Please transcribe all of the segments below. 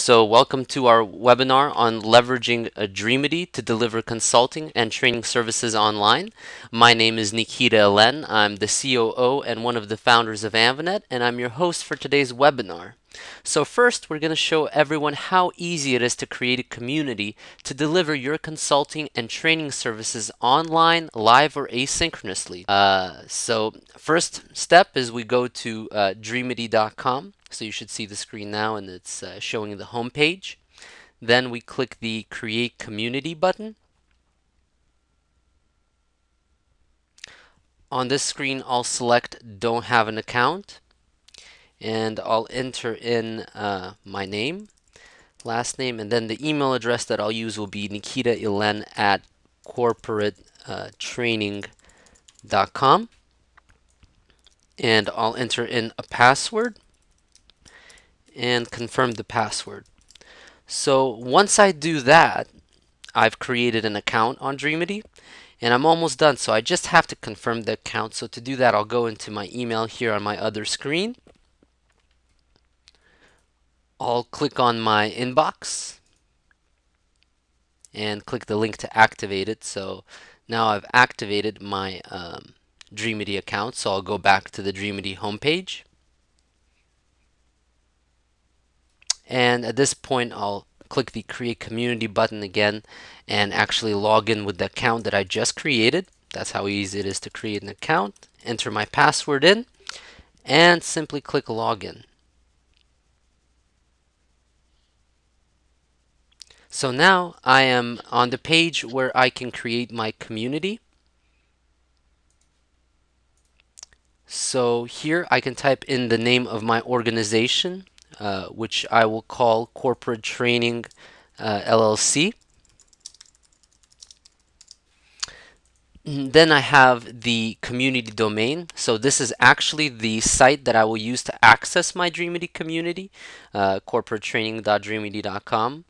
So welcome to our webinar on leveraging a Dreamedy to deliver consulting and training services online. My name is Nikita Elen. I'm the COO and one of the founders of Amvanet, and I'm your host for today's webinar. So first, we're going to show everyone how easy it is to create a community to deliver your consulting and training services online, live, or asynchronously. So first step is we go to dreamedy.com. So you should see the screen now, and it's showing the home page. Then we click the Create Community button. On this screen, I'll select Don't Have an Account, and I'll enter in my name, last name, and then the email address that I'll use will be nikitailen@corporatetraining.com, and I'll enter in a password and confirm the password. So once I do that, I've created an account on Dreamedy, and I'm almost done. So I just have to confirm the account. So to do that, I'll go into my email here on my other screen. I'll click on my inbox and click the link to activate it. So now I've activated my Dreamedy account. So I'll go back to the Dreamedy homepage. And at this point, I'll click the Create Community button again and actually log in with the account that I just created. That's how easy it is to create an account. Enter my password in and simply click Login. So now I am on the page where I can create my community. So here I can type in the name of my organization, which I will call Corporate Training LLC. Then I have the community domain. So this is actually the site that I will use to access my Dreamedy community, corporatetraining.dreamedy.com.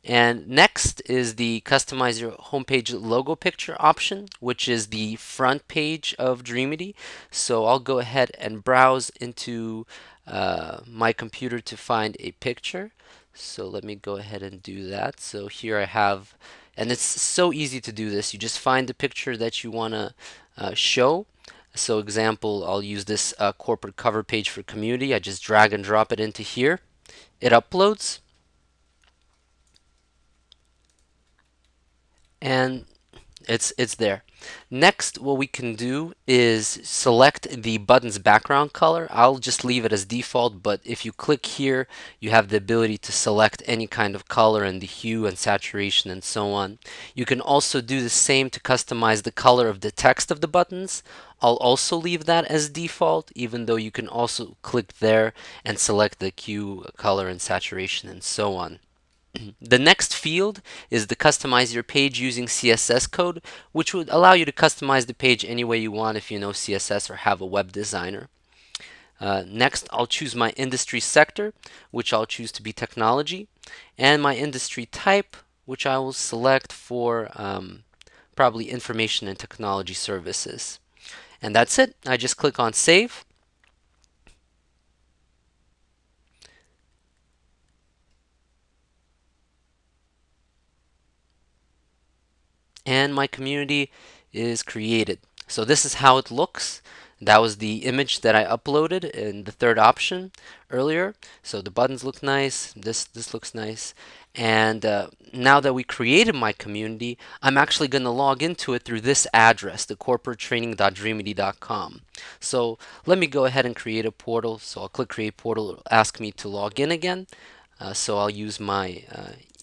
And next is the customize your homepage logo picture option, which is the front page of Dreamedy. So I'll go ahead and browse into my computer to find a picture. So let me go ahead and do that. So here I have, and it's so easy to do this. You just find the picture that you want to show. So example, I'll use this corporate cover page for community. I just drag and drop it into here. It uploads. And it's there. Next, what we can do is select the button's background color. I'll just leave it as default, but if you click here, you have the ability to select any kind of color and the hue and saturation and so on. You can also do the same to customize the color of the text of the buttons. I'll also leave that as default, even though you can also click there and select the hue, color, and saturation and so on. The next field is the customize your page using CSS code, which would allow you to customize the page any way you want if you know CSS or have a web designer. Next, I'll choose my industry sector, which I'll choose to be technology, and my industry type, which I will select for probably information and technology services. And that's it. I just click on save. And my community is created. So this is how it looks. That was the image that I uploaded in the third option earlier. So the buttons look nice. This looks nice. And now that we created my community, I'm actually going to log into it through this address, the corporatetraining.dreamedy.com. So let me go ahead and create a portal. So I'll click Create Portal. It'll ask me to log in again. So I'll use my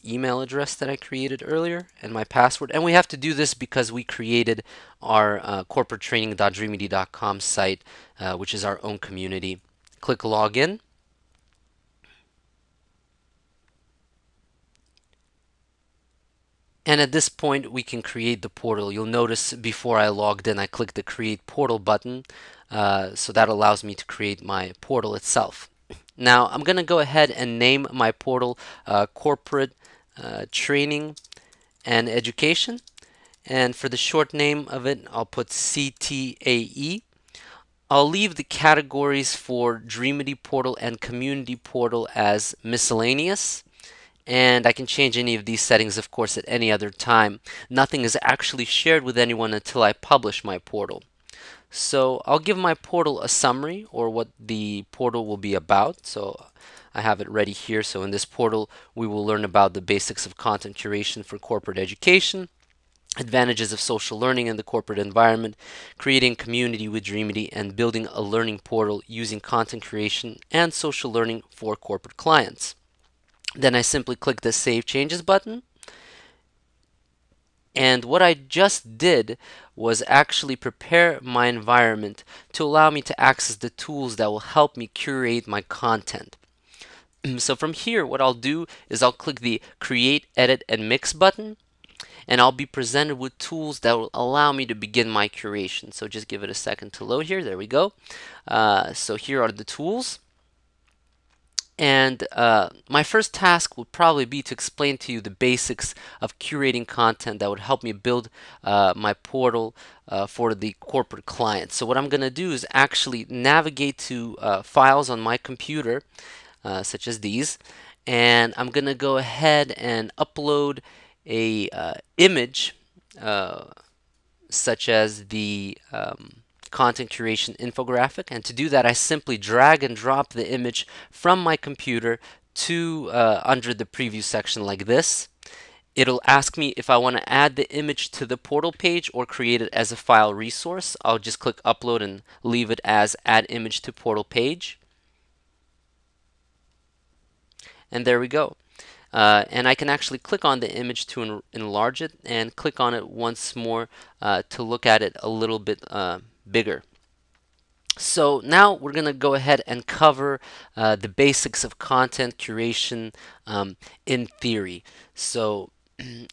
email address that I created earlier and my password. And we have to do this because we created our corporatetraining.dreamedy.com site, which is our own community. Click Login. And at this point, we can create the portal. You'll notice before I logged in, I clicked the Create Portal button. So that allows me to create my portal itself. Now, I'm going to go ahead and name my portal Corporate Training and Education. And for the short name of it, I'll put CTAE. I'll leave the categories for Dreamedy portal and community portal as miscellaneous. and I can change any of these settings, of course, at any other time. Nothing is actually shared with anyone until I publish my portal. So I'll give my portal a summary, or what the portal will be about. So I have it ready here. So in this portal, we will learn about the basics of content curation for corporate education, advantages of social learning in the corporate environment, creating community with Dreamedy, and building a learning portal using content creation and social learning for corporate clients. Then I simply click the Save Changes button. And what I just did was actually prepare my environment to allow me to access the tools that will help me curate my content. So from here, what I'll do is I'll click the Create, Edit, and Mix button, and I'll be presented with tools that will allow me to begin my curation. So just give it a second to load here. There we go. So here are the tools. And my first task would probably be to explain to you the basics of curating content that would help me build my portal for the corporate client. So what I'm going to do is actually navigate to files on my computer, such as these, and I'm going to go ahead and upload a image such as the content curation infographic. And to do that, I simply drag and drop the image from my computer to under the preview section like this. It'll ask me if I want to add the image to the portal page or create it as a file resource. I'll just click upload and leave it as add image to portal page. And there we go. And I can actually click on the image to enlarge it, and click on it once more to look at it a little bit bigger. So now we're going to go ahead and cover the basics of content curation in theory. So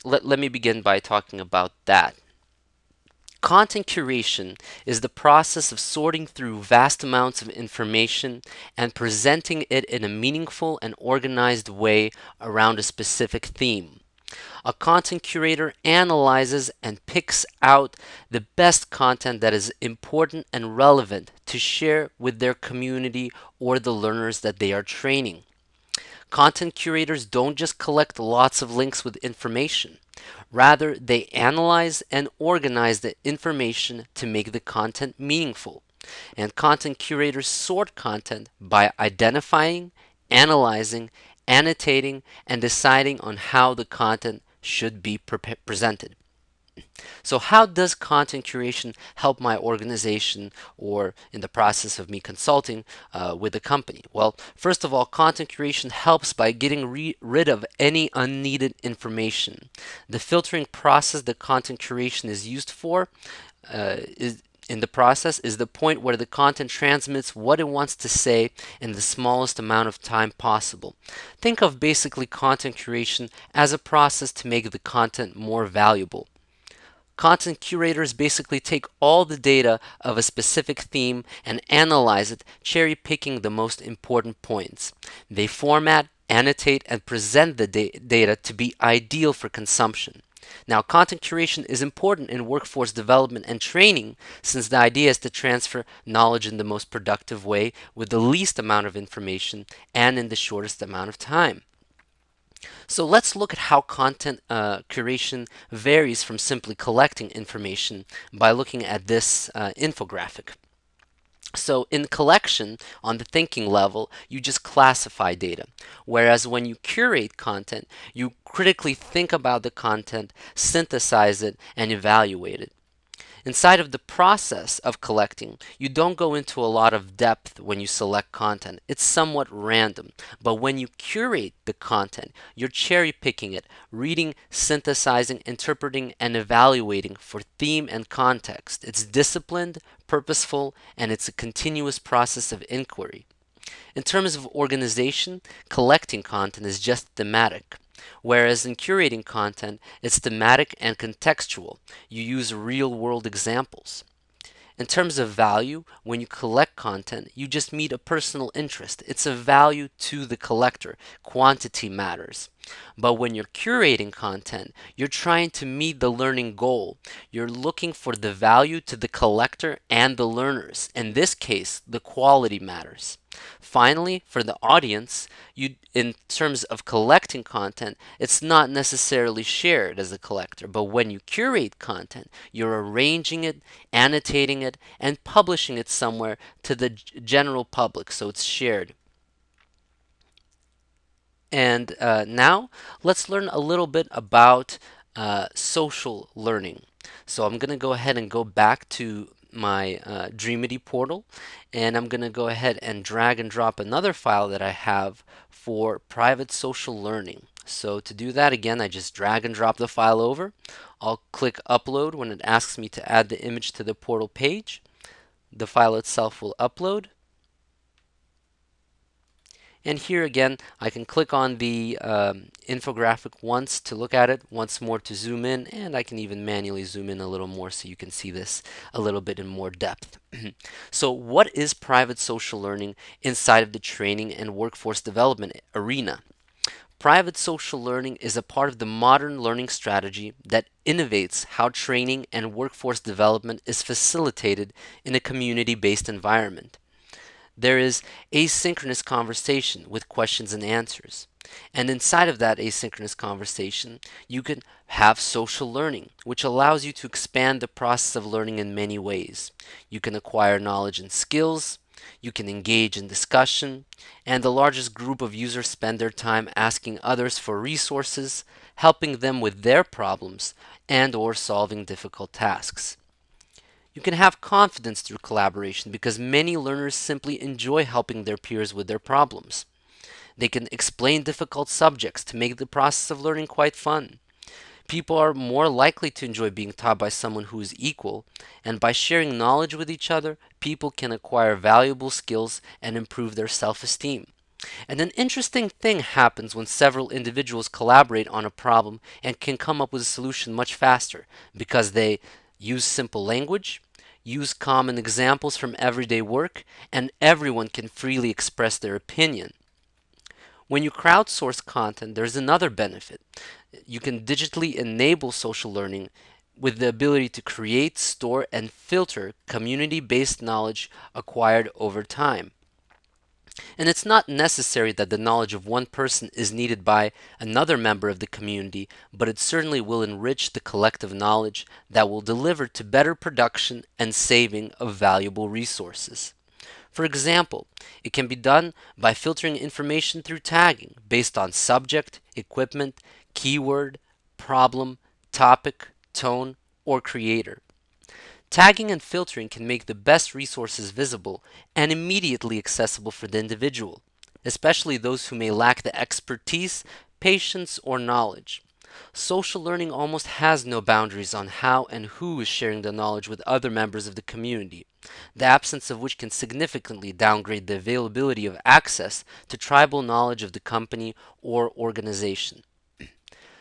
let me begin by talking about that. Content curation is the process of sorting through vast amounts of information and presenting it in a meaningful and organized way around a specific theme. A content curator analyzes and picks out the best content that is important and relevant to share with their community or the learners that they are training. Content curators don't just collect lots of links with information. Rather, they analyze and organize the information to make the content meaningful. And content curators sort content by identifying, analyzing, annotating, and deciding on how the content should be presented. So how does content curation help my organization, or in the process of me consulting with a company? Well, first of all, content curation helps by getting rid of any unneeded information. The filtering process that content curation is used for is the point where the content transmits what it wants to say in the smallest amount of time possible. Think of basically content curation as a process to make the content more valuable. Content curators basically take all the data of a specific theme and analyze it, cherry-picking the most important points. They format, annotate, and present the data to be ideal for consumption. Now, content curation is important in workforce development and training, since the idea is to transfer knowledge in the most productive way with the least amount of information and in the shortest amount of time. So let's look at how content curation varies from simply collecting information by looking at this infographic. So in collection, on the thinking level, you just classify data. Whereas when you curate content, you critically think about the content, synthesize it, and evaluate it. Inside of the process of collecting, you don't go into a lot of depth when you select content. It's somewhat random. But when you curate the content, you're cherry picking it, reading, synthesizing, interpreting, and evaluating for theme and context. It's disciplined, purposeful, and it's a continuous process of inquiry. In terms of organization, collecting content is just thematic. Whereas in curating content, it's thematic and contextual. You use real-world examples. In terms of value, when you collect content, you just meet a personal interest. It's a value to the collector. Quantity matters. But when you're curating content, you're trying to meet the learning goal. You're looking for the value to the collector and the learners. In this case, the quality matters. Finally, for the audience, in terms of collecting content, it's not necessarily shared as a collector, but when you curate content, you're arranging it, annotating it, and publishing it somewhere to the general public, so it's shared. And now let's learn a little bit about social learning. So I'm going to go ahead and go back to my Dreamedy portal, and I'm going to go ahead and drag and drop another file that I have for private social learning. So to do that, again, I just drag and drop the file over. I'll click upload when it asks me to add the image to the portal page. The file itself will upload. And here again, I can click on the infographic once to look at it, once more to zoom in, and I can even manually zoom in a little more so you can see this a little bit in more depth. So what is private social learning inside of the training and workforce development arena? Private social learning is a part of the modern learning strategy that innovates how training and workforce development is facilitated in a community-based environment. There is asynchronous conversation with questions and answers. And inside of that asynchronous conversation, you can have social learning, which allows you to expand the process of learning in many ways. You can acquire knowledge and skills, you can engage in discussion, and the largest group of users spend their time asking others for resources, helping them with their problems, and/or solving difficult tasks. You can have confidence through collaboration because many learners simply enjoy helping their peers with their problems. They can explain difficult subjects to make the process of learning quite fun. People are more likely to enjoy being taught by someone who is equal, and by sharing knowledge with each other, people can acquire valuable skills and improve their self-esteem. And an interesting thing happens when several individuals collaborate on a problem and can come up with a solution much faster because they use simple language, use common examples from everyday work, and everyone can freely express their opinion. When you crowdsource content, there's another benefit. You can digitally enable social learning with the ability to create, store, and filter community-based knowledge acquired over time. And it's not necessary that the knowledge of one person is needed by another member of the community, but it certainly will enrich the collective knowledge that will deliver to better production and saving of valuable resources. For example, it can be done by filtering information through tagging based on subject, equipment, keyword, problem, topic, tone, or creator. Tagging and filtering can make the best resources visible and immediately accessible for the individual, especially those who may lack the expertise, patience, or knowledge. Social learning almost has no boundaries on how and who is sharing the knowledge with other members of the community, the absence of which can significantly downgrade the availability of access to tribal knowledge of the company or organization.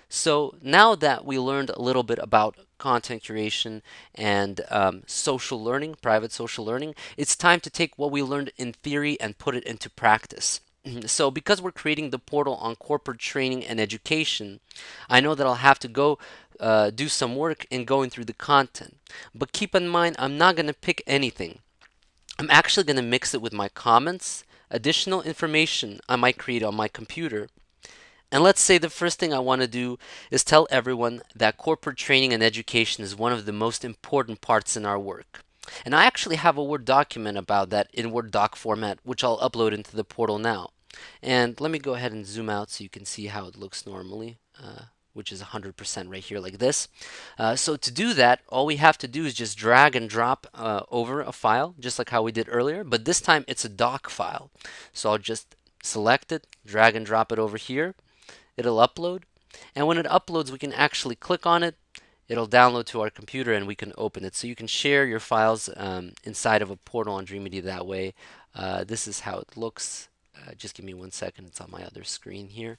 So now that we learned a little bit about content curation and social learning, private social learning, it's time to take what we learned in theory and put it into practice. So because we're creating the portal on corporate training and education, I know that I'll have to go do some work in going through the content. But keep in mind, I'm not going to pick anything. I'm actually going to mix it with my comments, additional information I might create on my computer. And let's say the first thing I want to do is tell everyone that corporate training and education is one of the most important parts in our work. And I actually have a Word document about that in Word doc format, which I'll upload into the portal now. And let me go ahead and zoom out so you can see how it looks normally, which is 100% right here like this. So to do that, all we have to do is just drag and drop over a file, just like how we did earlier, but this time it's a doc file. So I'll just select it, drag and drop it over here. It'll upload, and when it uploads, we can actually click on it. It'll download to our computer and we can open it. So you can share your files inside of a portal on Dreamedy that way. This is how it looks. Just give me 1 second. It's on my other screen here.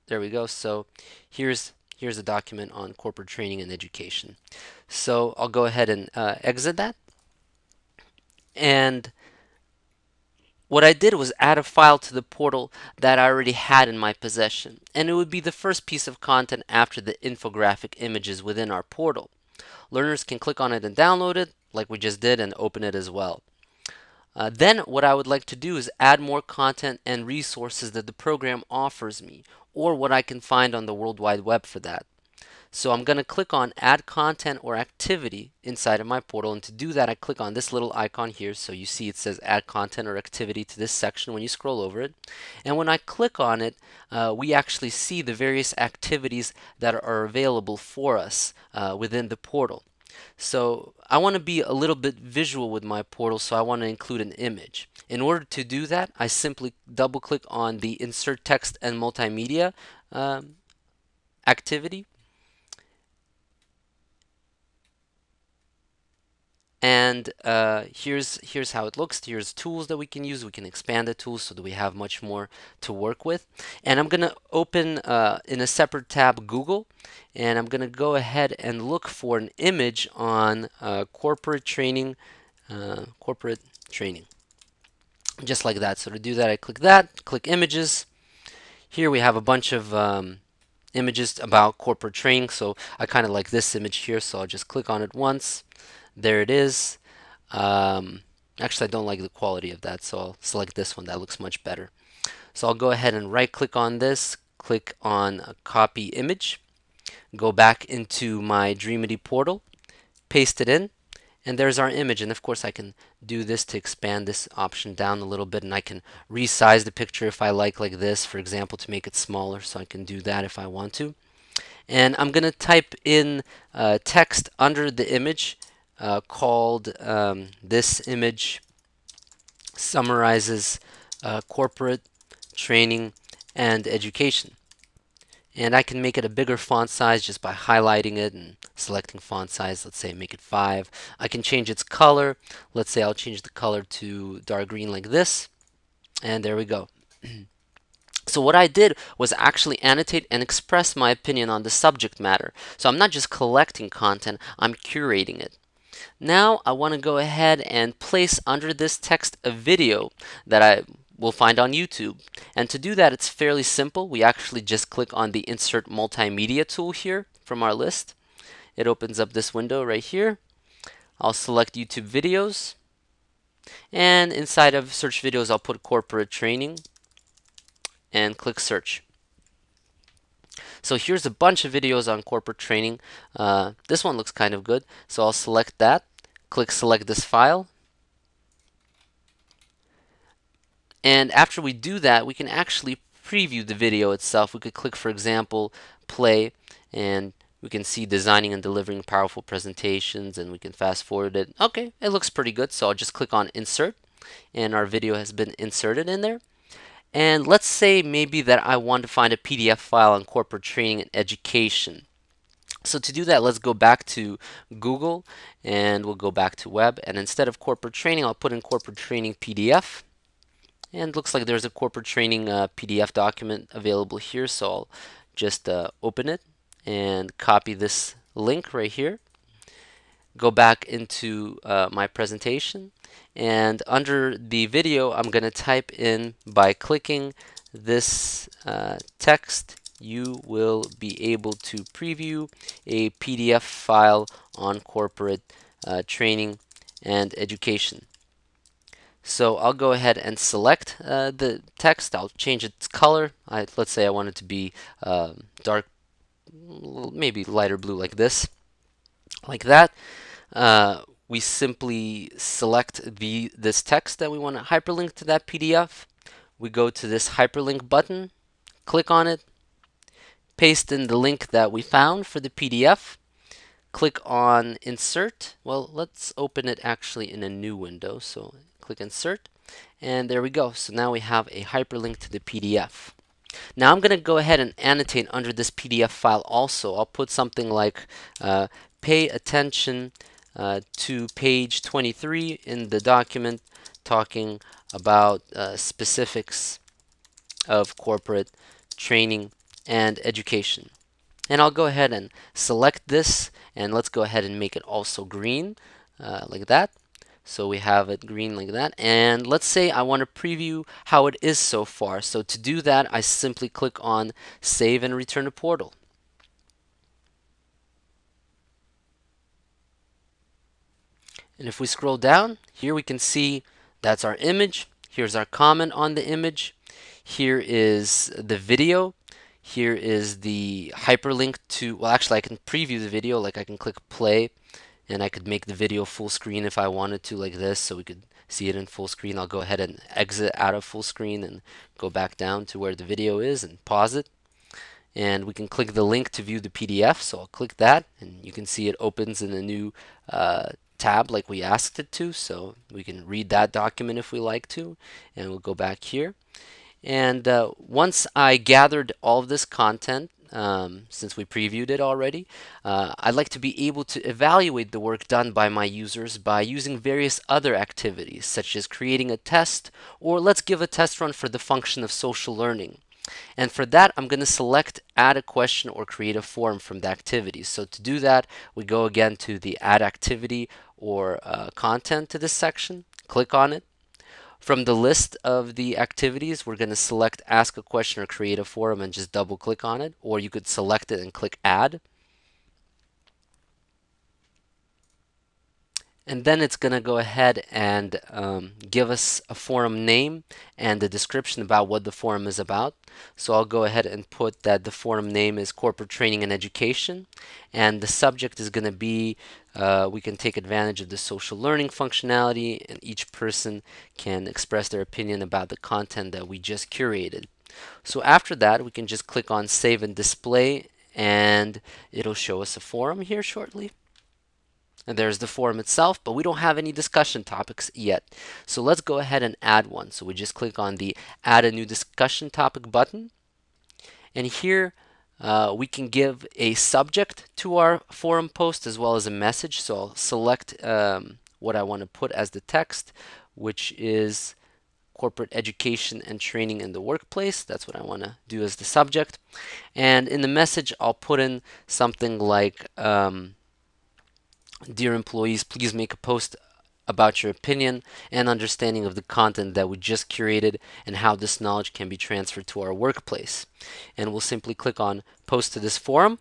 There we go. So here's a document on corporate training and education. So I'll go ahead and exit that. And what I did was add a file to the portal that I already had in my possession, and it would be the first piece of content after the infographic images within our portal. Learners can click on it and download it, like we just did, and open it as well. Then what I would like to do is add more content and resources that the program offers me, or what I can find on the World Wide Web for that. So I'm going to click on add content or activity inside of my portal, and to do that I click on this little icon here. So you see it says add content or activity to this section when you scroll over it, and when I click on it we actually see the various activities that are available for us within the portal. So I want to be a little bit visual with my portal, so I want to include an image. In order to do that, I simply double click on the insert text and multimedia activity, and here's how it looks. Here's tools that we can use. We can expand the tools so that we have much more to work with. And I'm gonna open in a separate tab Google, and I'm gonna go ahead and look for an image on corporate training, just like that. So to do that, I click that, click images. Here we have a bunch of images about corporate training, so I kind of like this image here, so I'll just click on it once. There it is. Actually, I don't like the quality of that, so I'll select this one. That looks much better. So I'll go ahead and right click on this, click on copy image, go back into my Dreamedy portal, paste it in, and there's our image. And of course I can do this to expand this option down a little bit, and I can resize the picture if I like this, for example, to make it smaller, so I can do that if I want to. And I'm gonna type in text under the image called this image summarizes corporate training and education. And I can make it a bigger font size just by highlighting it and selecting font size. Let's say make it 5. I can change its color. Let's say I'll change the color to dark green like this, and there we go. So what I did was actually annotate and express my opinion on the subject matter. So I'm not just collecting content, I'm curating it. Now I want to go ahead and place under this text a video that I will find on YouTube. And to do that, it's fairly simple. We actually just click on the Insert Multimedia tool here from our list. It opens up this window right here. I'll select YouTube videos, and inside of search videos I'll put corporate training and click search. So here's a bunch of videos on corporate training. This one looks kind of good, so I'll select that, click select this file, and after we do that we can actually preview the video itself. We could click, for example, play, and we can see designing and delivering powerful presentations, and we can fast forward it. Okay, it looks pretty good, so I'll just click on insert, and our video has been inserted in there. And let's say maybe that I want to find a PDF file on corporate training and education. So to do that, let's go back to Google, and we'll go back to web, and instead of corporate training I'll put in corporate training PDF, and it looks like there's a corporate training PDF document available here, so I'll just open it and copy this link right here, go back into my presentation, and under the video I'm going to type in, by clicking this text, you will be able to preview a PDF file on corporate training and education. So I'll go ahead and select the text. I'll change its color. Let's say I want it to be dark, maybe lighter blue like this, like that. We simply select this text that we want to hyperlink to that PDF. We go to this hyperlink button, click on it, paste in the link that we found for the PDF, click on insert. Well, let's open it actually in a new window, so click insert, and there we go. So now we have a hyperlink to the PDF. Now I'm going to go ahead and annotate under this PDF file also. I'll put something like pay attention to page 23 in the document, talking about specifics of corporate training and education. And I'll go ahead and select this, and let's go ahead and make it also green like that. So we have it green like that. And let's say I want to preview how it is so far. So to do that, I simply click on Save and Return to Portal. And if we scroll down, here we can see that's our image. Here's our comment on the image. Here is the video. Here is the hyperlink to, well, actually I can preview the video, like I can click play and I could make the video full screen if I wanted to, like this, so we could see it in full screen. I'll go ahead and exit out of full screen and go back down to where the video is and pause it. And we can click the link to view the PDF, so I'll click that and you can see it opens in a new tab like we asked it to, so we can read that document if we like to. And we'll go back here. And once I gathered all of this content, since we previewed it already, I'd like to be able to evaluate the work done by my users by using various other activities, such as creating a test, or let's give a test run for the function of social learning. And for that, I'm going to select add a question or create a form from the activities. So to do that, we go again to the add activity or content to this section, click on it. From the list of the activities, we're going to select ask a question or create a forum and just double click on it, or you could select it and click add. And then it's going to go ahead and give us a forum name and a description about what the forum is about. So I'll go ahead and put that the forum name is Corporate Training and Education, and the subject is going to be we can take advantage of the social learning functionality, and each person can express their opinion about the content that we just curated. So after that, we can just click on Save and Display, and it'll show us a forum here shortly. And there's the forum itself, but we don't have any discussion topics yet. So let's go ahead and add one. So we just click on the Add a New Discussion Topic button. And here we can give a subject to our forum post as well as a message. So I'll select what I want to put as the text, which is corporate education and training in the workplace. That's what I want to do as the subject. And in the message, I'll put in something like, dear employees, please make a post about your opinion and understanding of the content that we just curated and how this knowledge can be transferred to our workplace. And we'll simply click on Post to this forum.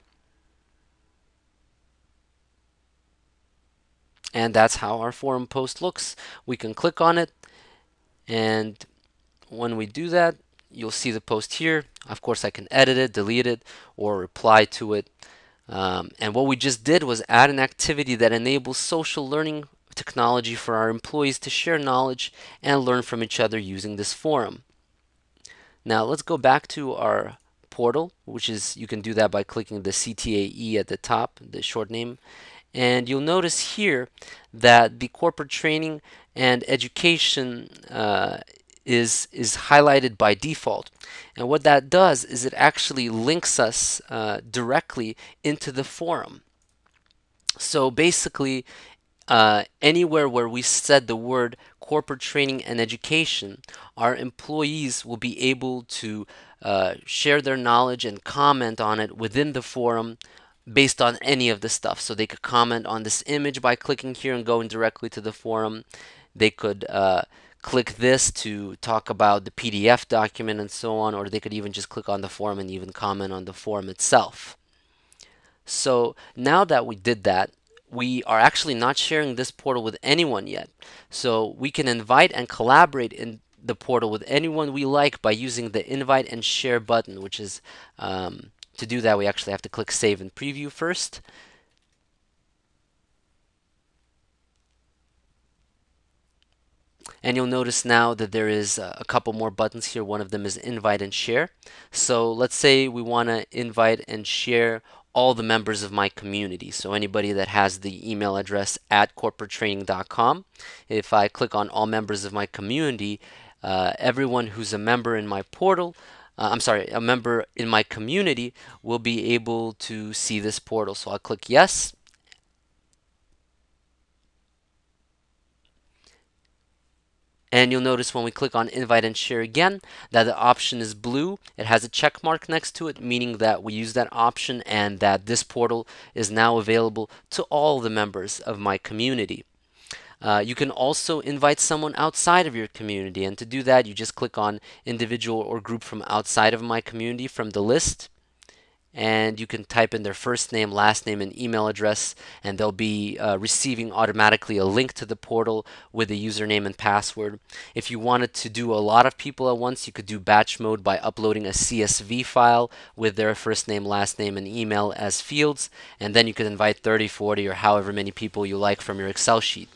And that's how our forum post looks. We can click on it, and when we do that, you'll see the post here. Of course, I can edit it, delete it, or reply to it. And what we just did was add an activity that enables social learning technology for our employees to share knowledge and learn from each other using this forum. Now let's go back to our portal, which is, you can do that by clicking the CTAE at the top, the short name. And you'll notice here that the corporate training and education is highlighted by default. And what that does is it actually links us directly into the forum. So basically, anywhere where we said the word corporate training and education, our employees will be able to share their knowledge and comment on it within the forum based on any of the stuff. So they could comment on this image by clicking here and going directly to the forum. They could click this to talk about the PDF document and so on, or they could even just click on the forum and even comment on the forum itself. So now that we did that, we are actually not sharing this portal with anyone yet. So we can invite and collaborate in the portal with anyone we like by using the invite and share button, which is to do that we actually have to click Save and Preview first. And you'll notice now that there is a couple more buttons here. One of them is invite and share. So let's say we want to invite and share all the members of my community. So anybody that has the email address at corporatetraining.com. If I click on all members of my community, everyone who's a member in my portal, a member in my community will be able to see this portal. So I'll click yes. And you'll notice when we click on invite and share again that the option is blue. It has a check mark next to it, meaning that we use that option and that this portal is now available to all the members of my community. You can also invite someone outside of your community, and to do that, you just click on individual or group from outside of my community from the list, and you can type in their first name, last name, and email address, and they'll be receiving automatically a link to the portal with a username and password. If you wanted to do a lot of people at once, you could do batch mode by uploading a CSV file with their first name, last name, and email as fields, and then you could invite 30, 40, or however many people you like from your Excel sheet.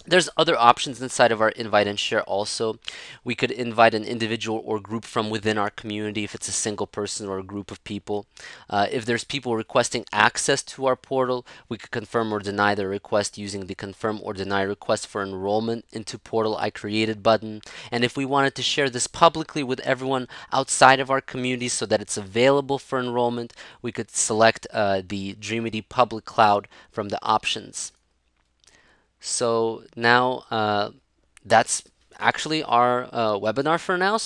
There's other options inside of our invite and share also. We could invite an individual or group from within our community if it's a single person or a group of people. If there's people requesting access to our portal, we could confirm or deny their request using the confirm or deny request for enrollment into portal I created button. And if we wanted to share this publicly with everyone outside of our community so that it's available for enrollment, we could select the Dreamedy public cloud from the options. So now that's actually our webinar for now.